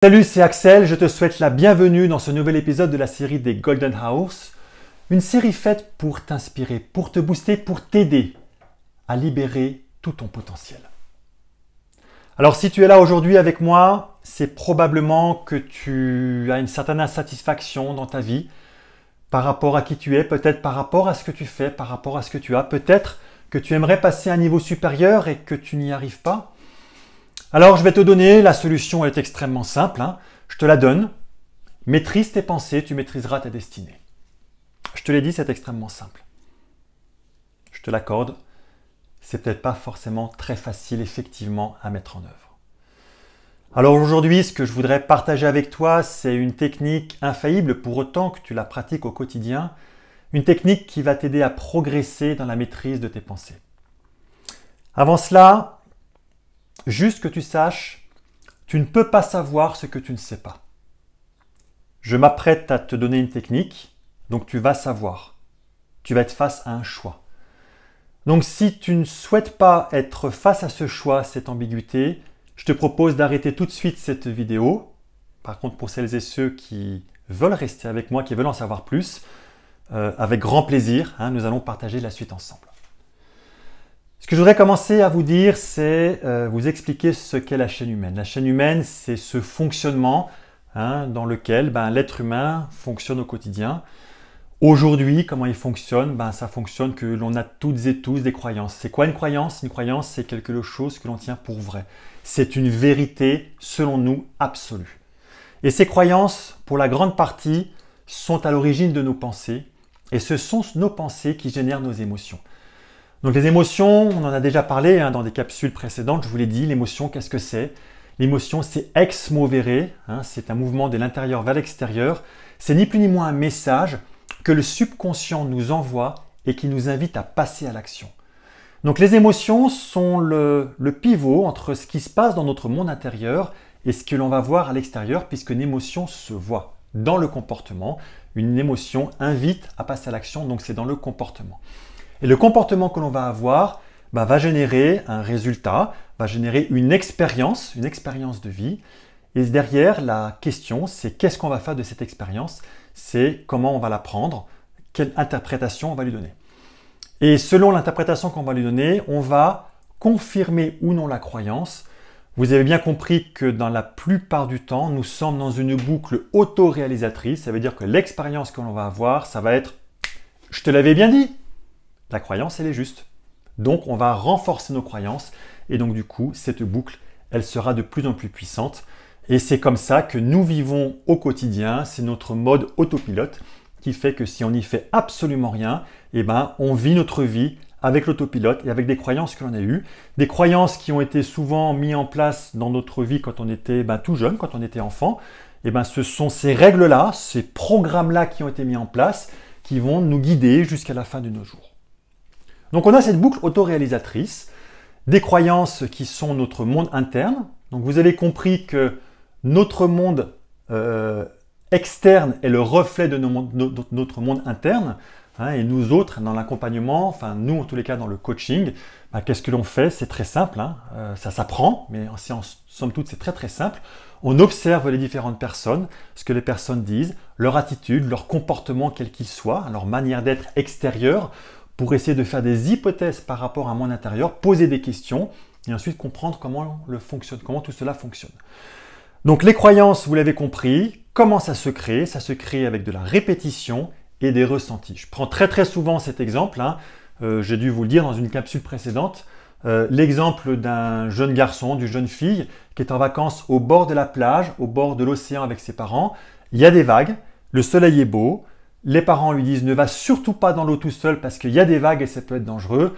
Salut, c'est Axel, je te souhaite la bienvenue dans ce nouvel épisode de la série des Golden House. Une série faite pour t'inspirer, pour te booster, pour t'aider à libérer tout ton potentiel. Alors si tu es là aujourd'hui avec moi, c'est probablement que tu as une certaine insatisfaction dans ta vie par rapport à qui tu es, peut-être par rapport à ce que tu fais, par rapport à ce que tu as, peut-être que tu aimerais passer à un niveau supérieur et que tu n'y arrives pas. Alors je vais te donner, la solution est extrêmement simple, je te la donne. Maîtrise tes pensées, tu maîtriseras ta destinée. Je te l'ai dit, c'est extrêmement simple. Je te l'accorde, c'est peut-être pas forcément très facile effectivement à mettre en œuvre. Alors aujourd'hui, ce que je voudrais partager avec toi, c'est une technique infaillible pour autant que tu la pratiques au quotidien, une technique qui va t'aider à progresser dans la maîtrise de tes pensées. Avant cela, juste que tu saches, tu ne peux pas savoir ce que tu ne sais pas. Je m'apprête à te donner une technique, donc tu vas savoir. Tu vas être face à un choix. Donc si tu ne souhaites pas être face à ce choix, cette ambiguïté, je te propose d'arrêter tout de suite cette vidéo. Par contre, pour celles et ceux qui veulent rester avec moi, qui veulent en savoir plus, avec grand plaisir, nous allons partager la suite ensemble. Ce que je voudrais commencer à vous dire, c'est vous expliquer ce qu'est la chaîne humaine. La chaîne humaine, c'est ce fonctionnement dans lequel l'être humain fonctionne au quotidien. Aujourd'hui, comment il fonctionne? Ça fonctionne que l'on a toutes et tous des croyances. C'est quoi une croyance? Une croyance, c'est quelque chose que l'on tient pour vrai. C'est une vérité, selon nous, absolue. Et ces croyances, pour la grande partie, sont à l'origine de nos pensées. Et ce sont nos pensées qui génèrent nos émotions. Donc les émotions, on en a déjà parlé dans des capsules précédentes, je vous l'ai dit, l'émotion, qu'est-ce que c'est? L'émotion, c'est ex movere, c'est un mouvement de l'intérieur vers l'extérieur. C'est ni plus ni moins un message que le subconscient nous envoie et qui nous invite à passer à l'action. Donc les émotions sont le pivot entre ce qui se passe dans notre monde intérieur et ce que l'on va voir à l'extérieur, puisque une émotion se voit dans le comportement. Une émotion invite à passer à l'action, donc c'est dans le comportement. Et le comportement que l'on va avoir va générer un résultat, va générer une expérience de vie. Et derrière, la question, c'est qu'est-ce qu'on va faire de cette expérience? C'est comment on va la prendre, quelle interprétation on va lui donner. Et selon l'interprétation qu'on va lui donner, on va confirmer ou non la croyance. Vous avez bien compris que dans la plupart du temps, nous sommes dans une boucle auto-réalisatrice. Ça veut dire que l'expérience que l'on va avoir, ça va être « je te l'avais bien dit ». La croyance, elle est juste. Donc, on va renforcer nos croyances et donc du coup, cette boucle, elle sera de plus en plus puissante. Et c'est comme ça que nous vivons au quotidien. C'est notre mode autopilote qui fait que si on n'y fait absolument rien, on vit notre vie avec l'autopilote et avec des croyances que l'on a eues. Des croyances qui ont été souvent mises en place dans notre vie quand on était tout jeune, quand on était enfant. Ce sont ces règles-là, ces programmes-là qui ont été mis en place qui vont nous guider jusqu'à la fin de nos jours. Donc on a cette boucle autoréalisatrice, des croyances qui sont notre monde interne. Donc vous avez compris que notre monde externe est le reflet de notre monde interne. Et nous autres, dans l'accompagnement, nous en tous les cas dans le coaching, qu'est-ce que l'on fait? C'est très simple, ça s'apprend, mais en somme toute c'est très très simple. On observe les différentes personnes, ce que les personnes disent, leur attitude, leur comportement quel qu'il soit, leur manière d'être extérieure, pour essayer de faire des hypothèses par rapport à mon intérieur, poser des questions et ensuite comprendre comment tout cela fonctionne. Donc les croyances, vous l'avez compris, comment ça se crée? Ça se crée avec de la répétition et des ressentis. Je prends très très souvent cet exemple, j'ai dû vous le dire dans une capsule précédente, l'exemple d'un jeune garçon, d'une jeune fille qui est en vacances au bord de la plage, au bord de l'océan avec ses parents. Il y a des vagues, le soleil est beau, les parents lui disent « ne va surtout pas dans l'eau tout seul parce qu'il y a des vagues et ça peut être dangereux ».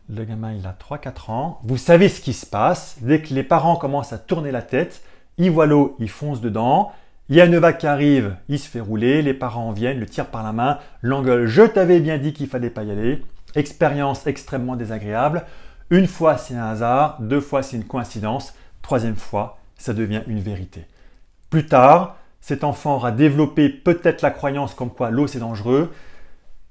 Le gamin, il a 3-4 ans. Vous savez ce qui se passe. Dès que les parents commencent à tourner la tête, il voit l'eau, il fonce dedans. Il y a une vague qui arrive, il se fait rouler. Les parents viennent, le tirent par la main, l'engueulent « je t'avais bien dit qu'il ne fallait pas y aller ». Expérience extrêmement désagréable. Une fois, c'est un hasard. 2 fois, c'est une coïncidence. 3e fois, ça devient une vérité. Plus tard, cet enfant aura développé peut-être la croyance comme quoi l'eau c'est dangereux.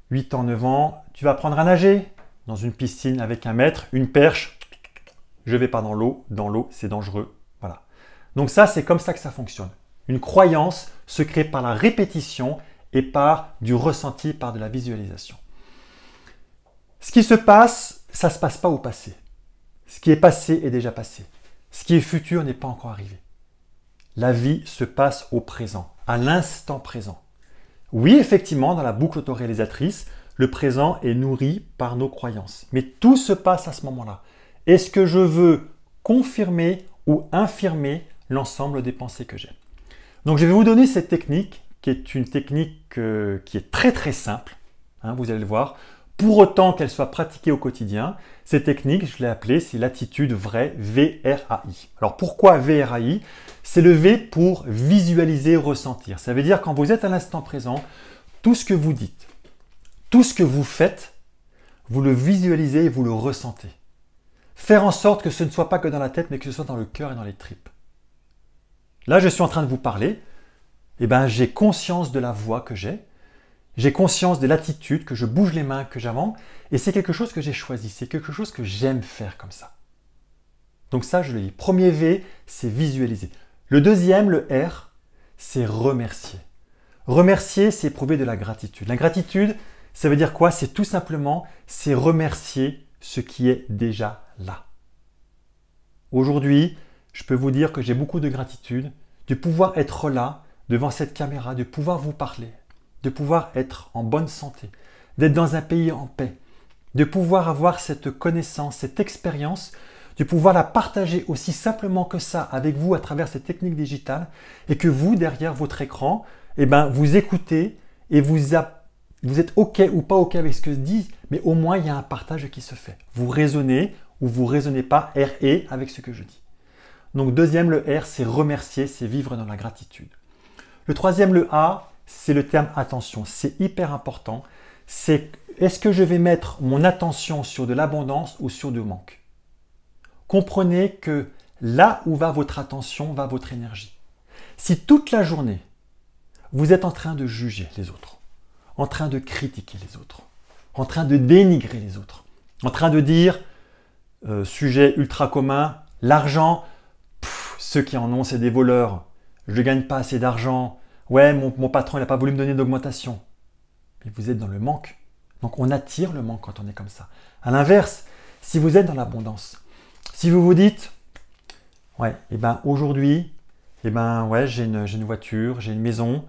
8 ans, 9 ans, tu vas apprendre à nager dans une piscine avec un maître, une perche. Je ne vais pas dans l'eau c'est dangereux. Voilà. Donc ça, c'est comme ça que ça fonctionne. Une croyance se crée par la répétition et par du ressenti, par de la visualisation. Ce qui se passe, ça ne se passe pas au passé. Ce qui est passé est déjà passé. Ce qui est futur n'est pas encore arrivé. La vie se passe au présent, à l'instant présent. Oui, effectivement, dans la boucle autoréalisatrice, le présent est nourri par nos croyances. Mais tout se passe à ce moment-là. Est-ce que je veux confirmer ou infirmer l'ensemble des pensées que j'ai? Donc je vais vous donner cette technique, qui est une technique qui est très très simple, hein, vous allez le voir. Pour autant qu'elle soit pratiquée au quotidien, cette technique, je l'ai appelée, c'est l'attitude vraie, VRAI. Alors pourquoi VRAI? C'est le V pour visualiser, ressentir. Ça veut dire quand vous êtes à l'instant présent, tout ce que vous dites, tout ce que vous faites, vous le visualisez et vous le ressentez. Faire en sorte que ce ne soit pas que dans la tête, mais que ce soit dans le cœur et dans les tripes. Là, je suis en train de vous parler, et ben, j'ai conscience de la voix que j'ai conscience de l'attitude, que je bouge les mains, que j'avance, et c'est quelque chose que j'ai choisi, c'est quelque chose que j'aime faire comme ça. Donc ça, je le dis. Premier V, c'est visualiser. Le deuxième, le R, c'est remercier. Remercier, c'est éprouver de la gratitude. La gratitude, ça veut dire quoi? C'est tout simplement, c'est remercier ce qui est déjà là. Aujourd'hui, je peux vous dire que j'ai beaucoup de gratitude de pouvoir être là, devant cette caméra, de pouvoir vous parler, de pouvoir être en bonne santé, d'être dans un pays en paix, de pouvoir avoir cette connaissance, cette expérience, de pouvoir la partager aussi simplement que ça avec vous à travers cette technique digitale et que vous, derrière votre écran, eh ben, vous écoutez et vous êtes OK ou pas OK avec ce que je dis, mais au moins il y a un partage qui se fait. Vous raisonnez ou vous ne raisonnez pas RE avec ce que je dis. Donc deuxième, le R, c'est remercier, c'est vivre dans la gratitude. Le troisième, le A, c'est le terme attention. C'est hyper important. C'est est-ce que je vais mettre mon attention sur de l'abondance ou sur du manque? Comprenez que là où va votre attention, va votre énergie. Si toute la journée, vous êtes en train de juger les autres, en train de critiquer les autres, en train de dénigrer les autres, en train de dire, sujet ultra commun, l'argent, ceux qui en ont, c'est des voleurs, je ne gagne pas assez d'argent, ouais, mon patron n'a pas voulu me donner d'augmentation. Mais vous êtes dans le manque. Donc on attire le manque quand on est comme ça. À l'inverse, si vous êtes dans l'abondance, si vous vous dites, ouais, et ben aujourd'hui, et ben ouais, j'ai une voiture, j'ai une maison,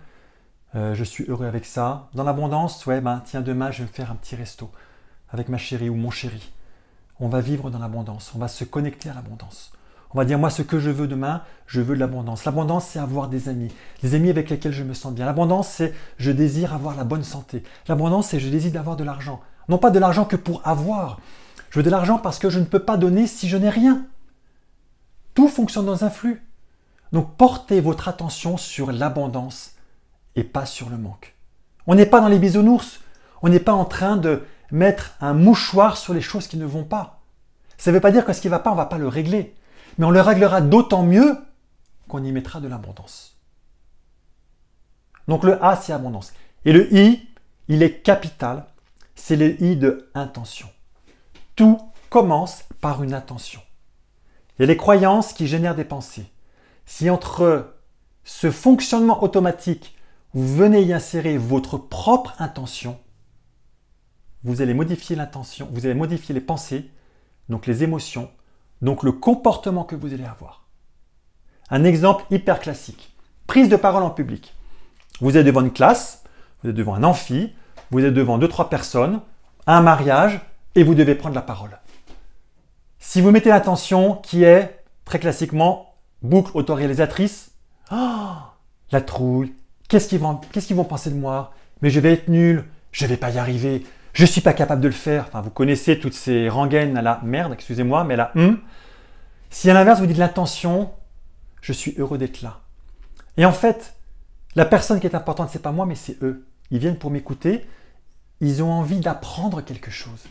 je suis heureux avec ça. Dans l'abondance, ouais, ben tiens, demain je vais me faire un petit resto avec ma chérie ou mon chéri. On va vivre dans l'abondance, on va se connecter à l'abondance. On va dire, moi, ce que je veux demain, je veux de l'abondance. L'abondance, c'est avoir des amis avec lesquels je me sens bien. L'abondance, c'est je désire avoir la bonne santé. L'abondance, c'est je désire avoir de l'argent. Non pas de l'argent que pour avoir. Je veux de l'argent parce que je ne peux pas donner si je n'ai rien. Tout fonctionne dans un flux. Donc, portez votre attention sur l'abondance et pas sur le manque. On n'est pas dans les bisounours. On n'est pas en train de mettre un mouchoir sur les choses qui ne vont pas. Ça ne veut pas dire que ce qui ne va pas, on ne va pas le régler. Mais on le réglera d'autant mieux qu'on y mettra de l'abondance. Donc le A, c'est abondance. Et le I, il est capital. C'est le I de intention. Tout commence par une intention. Il y a les croyances qui génèrent des pensées. Si entre ce fonctionnement automatique, vous venez y insérer votre propre intention, vous allez modifier l'intention, vous allez modifier les pensées, donc les émotions, donc le comportement que vous allez avoir. Un exemple hyper classique. Prise de parole en public. Vous êtes devant une classe, vous êtes devant un amphi, vous êtes devant 2-3 personnes, un mariage, et vous devez prendre la parole. Si vous mettez l'intention qui est, très classiquement, boucle autoréalisatrice, la trouille, qu'est-ce qu'ils vont penser de moi? Mais je vais être nul, je ne vais pas y arriver, je ne suis pas capable de le faire. Enfin, vous connaissez toutes ces rengaines à la merde, excusez-moi, mais la Si à l'inverse, vous dites l'intention, je suis heureux d'être là. Et en fait, la personne qui est importante, ce n'est pas moi, mais c'est eux. Ils viennent pour m'écouter, ils ont envie d'apprendre quelque chose.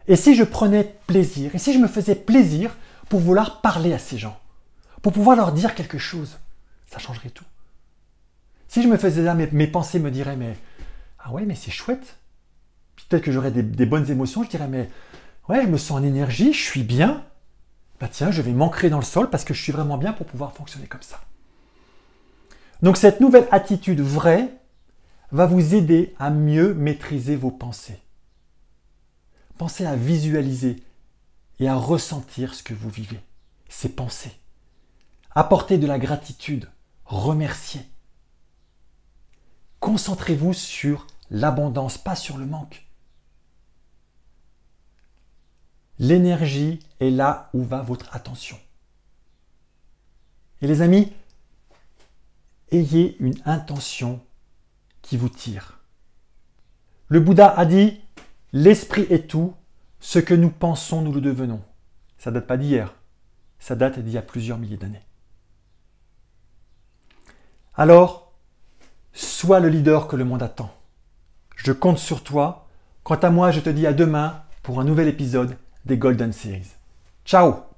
Et si je prenais plaisir, et si je me faisais plaisir pour vouloir parler à ces gens, pour pouvoir leur dire quelque chose, ça changerait tout. Si je me faisais ça, mes pensées me diraient, mais ah ouais, mais c'est chouette. Peut-être que j'aurais des bonnes émotions, je dirais, mais ouais, je me sens en énergie, je suis bien. bah tiens, je vais m'ancrer dans le sol parce que je suis vraiment bien pour pouvoir fonctionner comme ça. Donc cette nouvelle attitude vraie va vous aider à mieux maîtriser vos pensées. Pensez à visualiser et à ressentir ce que vous vivez, ces pensées. Apportez de la gratitude, remerciez. Concentrez-vous sur l'abondance, pas sur le manque. L'énergie est là où va votre attention. Et les amis, ayez une intention qui vous tire. Le Bouddha a dit « L'esprit est tout, ce que nous pensons, nous le devenons ». Ça ne date pas d'hier, ça date d'il y a plusieurs milliers d'années. Alors, sois le leader que le monde attend. Je compte sur toi. Quant à moi, je te dis à demain pour un nouvel épisode des Golden Series. Ciao!